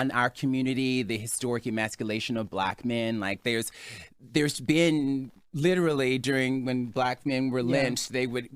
on our community, the historic emasculation of Black men. Like there's been literally during when Black men were lynched, they would,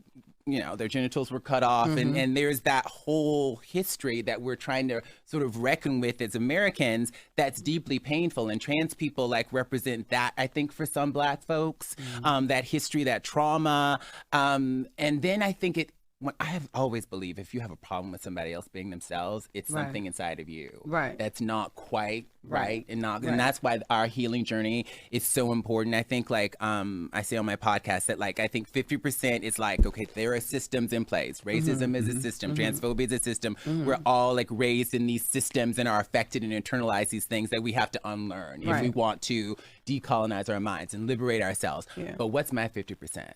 their genitals were cut off. And there's that whole history that we're trying to sort of reckon with as Americans that's deeply painful. And trans people like represent that, I think, for some Black folks, that history, that trauma. And then I think I have always believed if you have a problem with somebody else being themselves, it's something inside of you that's not quite right. And that's why our healing journey is so important. I think like I say on my podcast that like I think 50% is like, okay, there are systems in place. Racism is a system, transphobia is a system. We're all like raised in these systems and are affected and internalize these things that we have to unlearn if we want to decolonize our minds and liberate ourselves. But what's my 50%?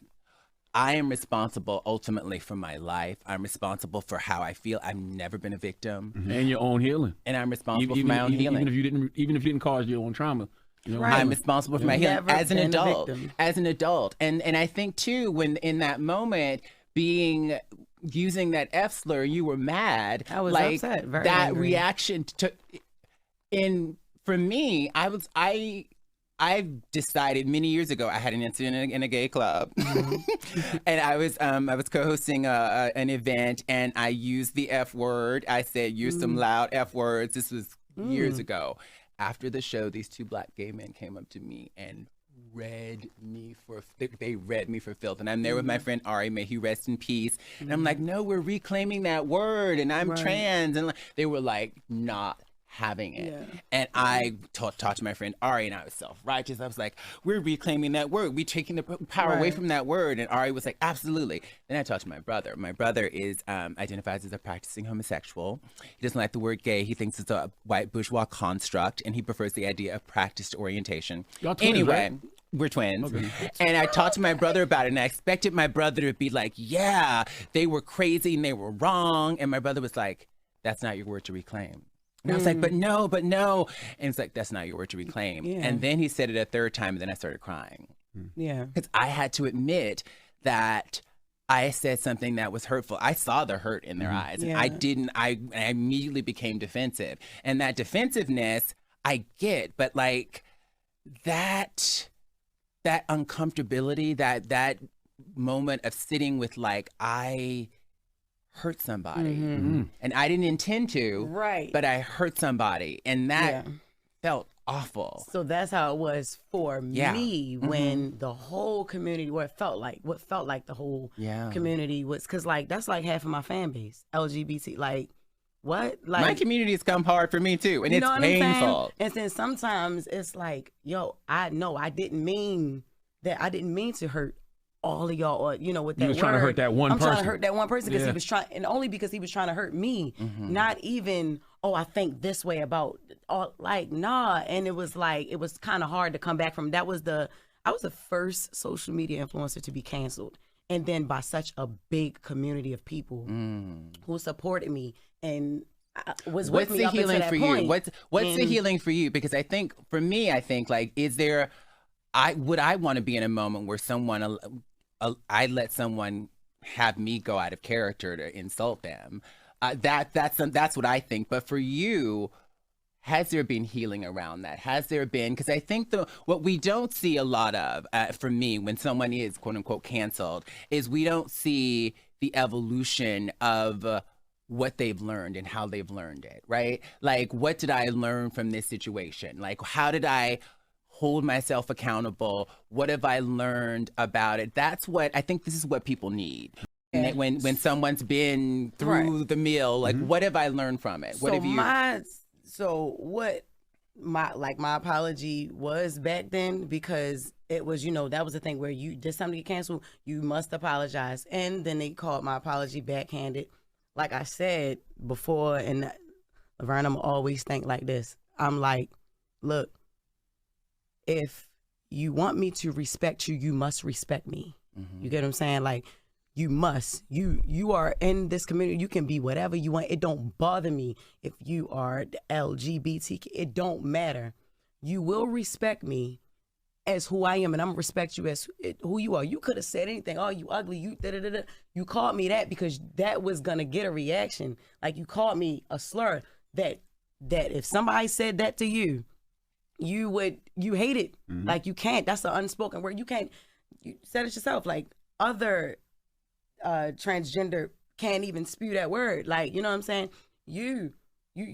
I am responsible ultimately for my life. I'm responsible for how I feel. I've never been a victim. And your own healing. And I'm responsible for my own healing. Even if you didn't cause your own trauma. I'm responsible for my healing as an adult. And I think too, when in that moment using that F slur, you were mad. I was upset. Very that angry. reaction for me, I've decided many years ago. I had an incident in a gay club, and I was co-hosting an event, and I used the F word. I said, "Use some loud F words." This was years ago. After the show, these two Black gay men came up to me and read me for filth. And I'm there with my friend Ari, may he rest in peace. And I'm like, "No, we're reclaiming that word, and I'm trans." And they were like, not having it. And I talked to my friend Ari, and I was self-righteous. I was like, we're reclaiming that word. We're taking the power away from that word. And Ari was like, absolutely. Then I talked to my brother. My brother is identifies as a practicing homosexual. He doesn't like the word gay. He thinks it's a white bourgeois construct, and he prefers the idea of practiced orientation. Y'all twins, anyway, right? We're twins. Okay. And I talked to my brother about it, and I expected my brother to be like, yeah, they were crazy and they were wrong. And my brother was like, that's not your word to reclaim. And I was like, but no. And it's like, that's not your word to reclaim. And then he said it a third time, and then I started crying. Because I had to admit that I said something that was hurtful. I saw the hurt in their eyes. And I immediately became defensive. And that defensiveness, I get, but like that uncomfortability, that moment of sitting with like, I hurt somebody and I didn't intend to, but I hurt somebody, and that felt awful. So that's how it was for me when the whole community, what felt like the whole community was, because like that's like half of my fan base, LGBT. Like what? Like my community has come hard for me too, and it's painful. And then sometimes it's like, yo, I know I didn't mean that. I didn't mean to hurt all of y'all, or with that word. Trying to hurt that one person. I'm trying to hurt that one person because he was trying, and only because he was trying to hurt me. Not even, I think this way about all, like, nah. And it was like, it was kind of hard to come back from. I was the first social media influencer to be canceled, and then by such a big community of people who supported me and was with me up until that point. What's the healing for you? Because I think for me, like, is there? Would I want to be in a moment where I let someone have me go out of character to insult them? That's what I think. But for you, has there been healing around that? Has there been? Because I think what we don't see a lot of, for me, when someone is quote unquote canceled, is we don't see the evolution of what they've learned and how they've learned it, right? Like, what did I learn from this situation? Like, how did I hold myself accountable? What have I learned about it? That's what I think. This is what people need. When someone's been through the mill, like, what have I learned from it? What have you? My apology was back then, because it was, that was the thing where you did something to get canceled, you must apologize. And then they called my apology backhanded. Like I said before, and Laverne, I'm always think like this. I'm like, look, if you want me to respect you, you must respect me. You get what I'm saying? Like, you must. You are in this community. You can be whatever you want. It don't bother me if you are LGBT. It don't matter. You will respect me as who I am, and I'm gonna respect you as who you are. You could have said anything. Oh, you ugly. You da-da-da-da. You called me that because that was gonna get a reaction. Like, you called me a slur that that if somebody said that to you, you hate it. Like you can't. That's an unspoken word. You can't. You said it yourself. Like other transgender can't even spew that word. Like, you know what I'm saying? You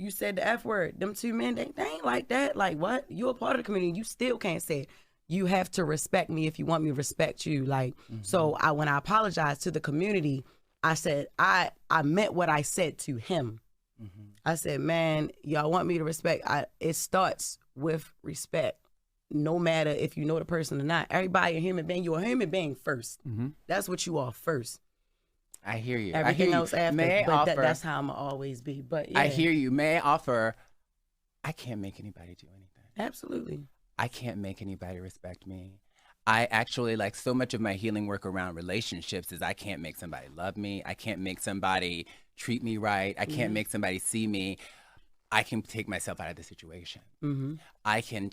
said the F word. Them two men, they ain't like that. Like what? You're a part of the community. You still can't say it. You have to respect me if you want me to respect you. Like, so when I apologized to the community, I said, I meant what I said to him. I said, man, y'all want me to respect. It starts with respect. No matter if you know the person or not. Everybody a human being. You're a human being first. That's what you are first. I hear you. Everything else after. But offer, that's how I'm going to always be. But yeah. I hear you. May I offer, I can't make anybody do anything. Absolutely. I can't make anybody respect me. I actually, like, so much of my healing work around relationships is I can't make somebody love me. I can't make somebody treat me right. I can't make somebody see me. I can take myself out of the situation. I can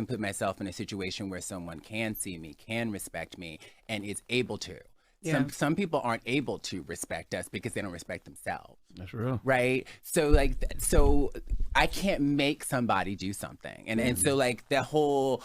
put myself in a situation where someone can see me, can respect me, and is able to. Yeah. Some people aren't able to respect us because they don't respect themselves. That's real. Right? So I can't make somebody do something. And so like the whole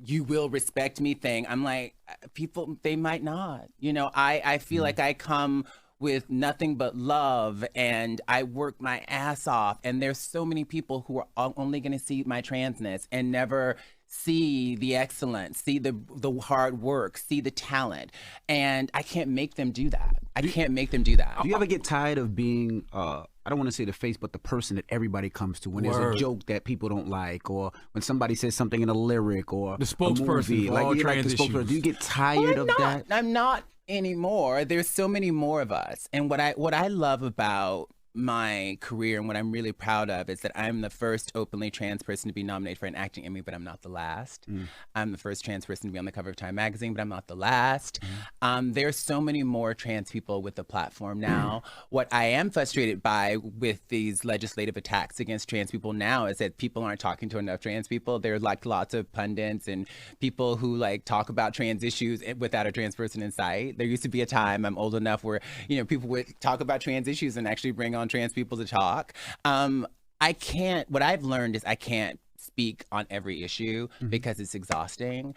you will respect me thing, I'm like, people, they might not. You know, I feel like I come with nothing but love and I work my ass off. And there's so many people who are only going to see my transness and never see the excellence, see the hard work, see the talent. And I can't make them do that. I can't make them do that. Do you ever get tired of being, I don't want to say the face, but the person that everybody comes to when there's a joke that people don't like, or when somebody says something in a lyric or the spokesperson for all trans issues. Do you get tired of that? I'm not anymore. There's so many more of us. And what I love about my career and what I'm really proud of is that I'm the first openly trans person to be nominated for an acting Emmy, but I'm not the last. I'm the first trans person to be on the cover of Time magazine, but I'm not the last. There's so many more trans people with the platform now. What I am frustrated by with these legislative attacks against trans people now is that people aren't talking to enough trans people. There's like lots of pundits and people who like talk about trans issues without a trans person in sight. There used to be a time, I'm old enough, where, you know, people would talk about trans issues and actually bring on trans people to talk. What I've learned is I can't speak on every issue because it's exhausting.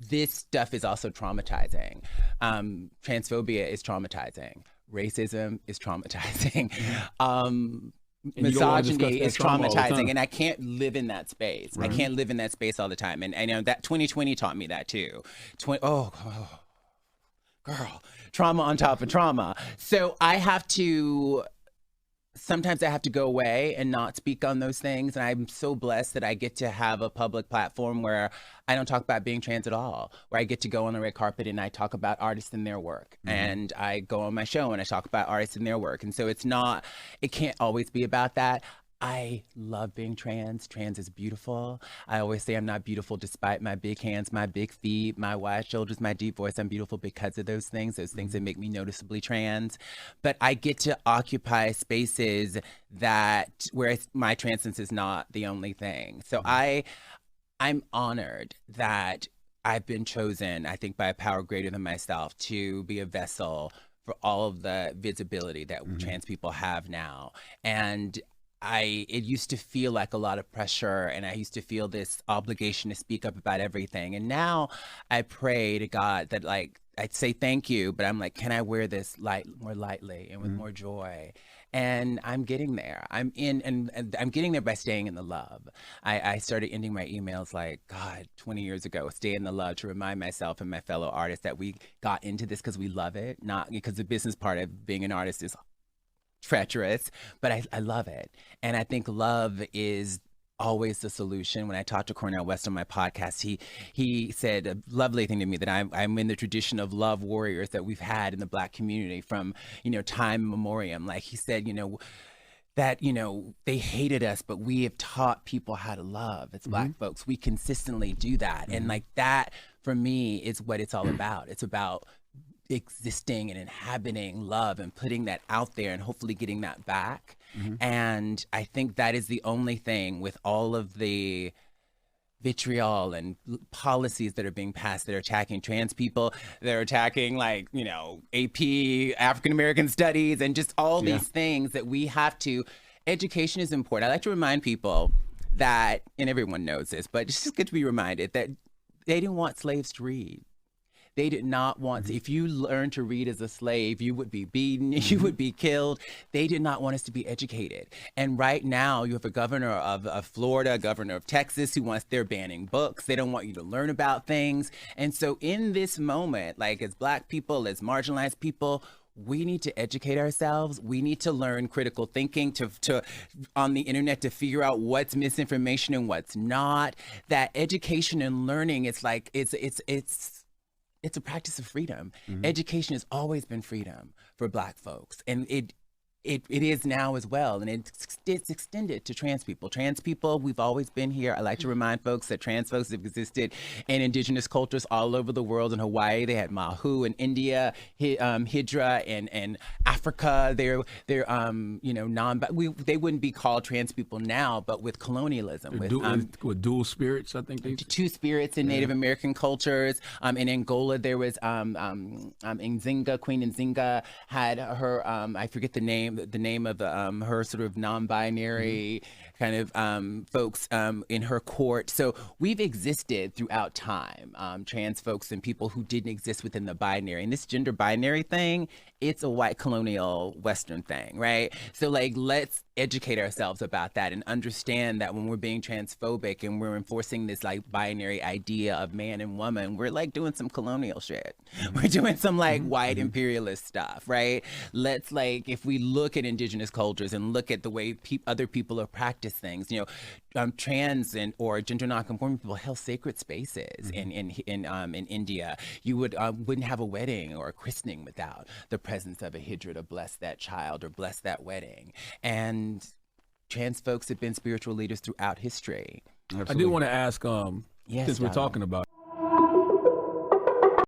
This stuff is also traumatizing. Transphobia is traumatizing. Racism is traumatizing. Misogyny is traumatizing, and I can't live in that space. I can't live in that space all the time. And I know that 2020 taught me that too. Girl, trauma on top of trauma. So sometimes I have to go away and not speak on those things. And I'm so blessed that I get to have a public platform where I don't talk about being trans at all, where I get to go on the red carpet and I talk about artists and their work. And I go on my show and I talk about artists and their work. And so it can't always be about that. I love being trans. Trans is beautiful. I always say I'm not beautiful despite my big hands, my big feet, my wide shoulders, my deep voice. I'm beautiful because of those things that make me noticeably trans. But I get to occupy spaces where my transness is not the only thing. So I'm honored that I've been chosen, I think, by a power greater than myself to be a vessel for all of the visibility that trans people have now. And it used to feel like a lot of pressure, and I used to feel this obligation to speak up about everything. And now I pray to God that, like, I'd say thank you, but I'm like, can I wear this more lightly and with more joy? And I'm getting there. And I'm getting there by staying in the love. I started ending my emails like, God, 20 years ago, stay in the love, to remind myself and my fellow artists that we got into this because we love it, not because the business part of being an artist is treacherous, but I love it. And I think love is always the solution. When I talked to Cornel West on my podcast, he said a lovely thing to me, that I'm in the tradition of love warriors that we've had in the Black community from, time memoriam. Like he said, that, they hated us, but we have taught people how to love as Black folks. We consistently do that. And like that, for me, is what it's all about. It's about existing and inhabiting love and putting that out there and hopefully getting that back. And I think that is the only thing, with all of the vitriol and policies that are being passed that are attacking trans people, they're attacking AP African American studies and just all these things that we have to education is important. I like to remind people that, and everyone knows this, but it's just good to be reminded that they didn't want slaves to read. They did not want to. If you learned to read as a slave, you would be beaten, you would be killed. They did not want us to be educated. And right now, you have a governor of Florida, a governor of Texas who wants, they're banning books. They don't want you to learn about things. And so in this moment, like as Black people, as marginalized people, we need to educate ourselves. We need to learn critical thinking to on the internet to figure out what's misinformation and what's not. That education and learning, it's like it's a practice of freedom. Education has always been freedom for Black folks, and it is now as well, and it's extended to trans people. Trans people, we've always been here. I like to remind folks that trans folks have existed in indigenous cultures all over the world. In Hawaii, they had Mahu. In India, Hijra, and Africa, they're they wouldn't be called trans people now, but with colonialism, with dual spirits, I think they two spirits in Native American cultures. In Angola, there was Nzinga, Queen Nzinga had her I forget the name of her sort of non-binary kind of folks in her court. So we've existed throughout time, trans folks and people who didn't exist within the binary. And this gender binary thing, it's a white colonial Western thing, right? So like, let's educate ourselves about that and understand that when we're being transphobic and we're enforcing this like binary idea of man and woman, we're like doing some colonial shit. We're doing some like white imperialist stuff, right? Let's like, if we look at indigenous cultures and look at the way other people have practiced things, trans or gender nonconforming people held sacred spaces in India. You wouldn't have a wedding or a christening without the presence of a hijra to bless that child or bless that wedding. And trans folks have been spiritual leaders throughout history. Absolutely. I do want to ask, since we're talking about